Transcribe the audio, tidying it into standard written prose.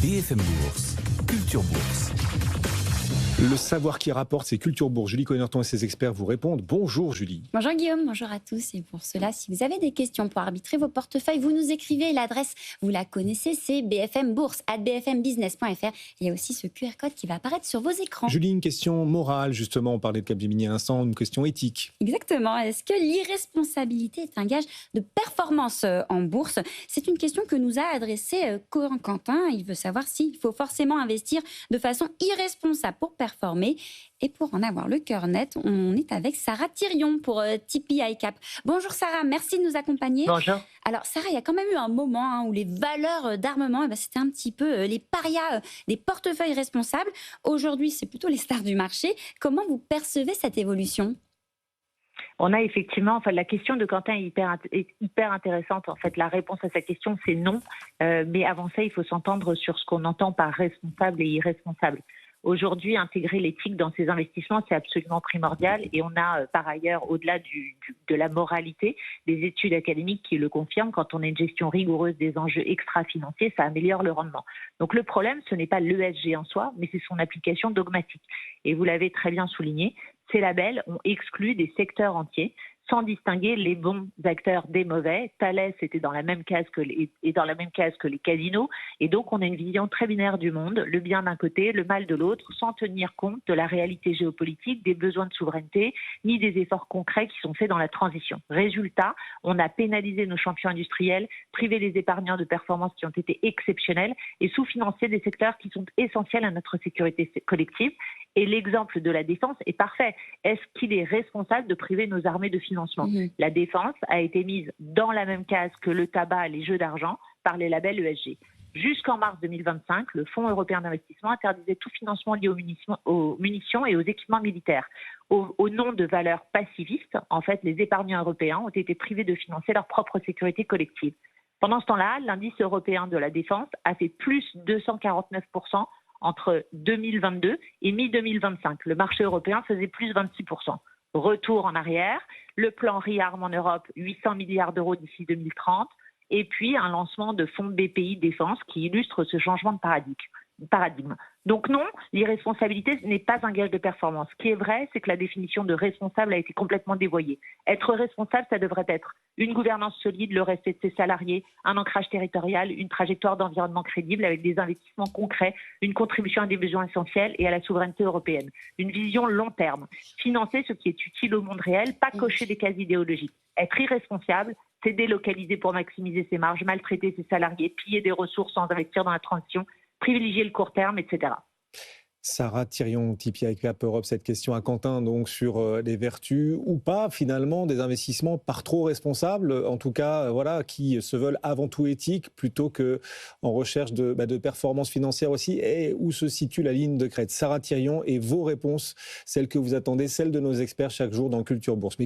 BFM Bourse, Culture Bourse. Le savoir qui rapporte, c'est Culture Bourse. Julie Connerton et ses experts vous répondent. Bonjour Julie. Bonjour Guillaume, bonjour à tous. Et pour cela, si vous avez des questions pour arbitrer vos portefeuilles, vous nous écrivez. L'adresse, vous la connaissez, c'est bfmbourse@bfmbusiness.fr. Il y a aussi ce QR code qui va apparaître sur vos écrans. Julie, une question morale, justement. On parlait de Capgemini à l'instant, une question éthique. Exactement. Est-ce que l'irresponsabilité est un gage de performance en bourse ? C'est une question que nous a adressée Coran Quentin. Il veut savoir s'il faut forcément investir de façon irresponsable pour performer. Et pour en avoir le cœur net, on est avec Sarah Thirion pour Tipeee iCap. Bonjour Sarah, merci de nous accompagner. Bonjour. Alors Sarah, il y a quand même eu un moment où les valeurs d'armement, c'était un petit peu les parias des portefeuilles responsables. Aujourd'hui, c'est plutôt les stars du marché. Comment vous percevez cette évolution ? On a effectivement, la question de Quentin est hyper intéressante. En fait, la réponse à sa question, c'est non. Mais avant ça, il faut s'entendre sur ce qu'on entend par responsable et irresponsable. Aujourd'hui, intégrer l'éthique dans ses investissements, c'est absolument primordial. Et on a par ailleurs, au-delà de la moralité, des études académiques qui le confirment. Quand on a une gestion rigoureuse des enjeux extra-financiers, ça améliore le rendement. Donc le problème, ce n'est pas l'ESG en soi, mais c'est son application dogmatique. Et vous l'avez très bien souligné, ces labels ont exclu des secteurs entiers, sans distinguer les bons acteurs des mauvais. Thales était dans la même case que les casinos. Et donc, on a une vision très binaire du monde, le bien d'un côté, le mal de l'autre, sans tenir compte de la réalité géopolitique, des besoins de souveraineté, ni des efforts concrets qui sont faits dans la transition. Résultat, on a pénalisé nos champions industriels, privé les épargnants de performances qui ont été exceptionnelles et sous-financé des secteurs qui sont essentiels à notre sécurité collective. Et l'exemple de la défense est parfait. Est-ce qu'il est responsable de priver nos armées de financement ? La défense a été mise dans la même case que le tabac et les jeux d'argent par les labels ESG. Jusqu'en mars 2025, le Fonds européen d'investissement interdisait tout financement lié aux munitions et aux équipements militaires. Au nom de valeurs pacivistes, en fait, les épargnants européens ont été privés de financer leur propre sécurité collective. Pendant ce temps-là, l'indice européen de la défense a fait plus 249% entre 2022 et mi-2025. Le marché européen faisait plus 26%. Retour en arrière, le plan ReArm en Europe, 800 milliards d'euros d'ici 2030, et puis un lancement de fonds BPI Défense qui illustre ce changement de paradigme. Donc non, l'irresponsabilité n'est pas un gage de performance. Ce qui est vrai, c'est que la définition de responsable a été complètement dévoyée. Être responsable, ça devrait être une gouvernance solide, le respect de ses salariés, un ancrage territorial, une trajectoire d'environnement crédible avec des investissements concrets, une contribution à des besoins essentiels et à la souveraineté européenne. Une vision long terme. Financer ce qui est utile au monde réel, pas cocher des cases idéologiques. Être irresponsable, c'est délocaliser pour maximiser ses marges, maltraiter ses salariés, piller des ressources sans investir dans la transition, privilégier le court terme, etc. Sarah Thirion, Tipeee iCap Europe, cette question à Quentin donc sur les vertus ou pas finalement des investissements par trop responsables, en tout cas qui se veulent avant tout éthiques plutôt que en recherche de performance financière aussi. Et où se situe la ligne de crête? Sarah Thirion, et vos réponses, celles que vous attendez, celles de nos experts chaque jour dans Culture Bourse.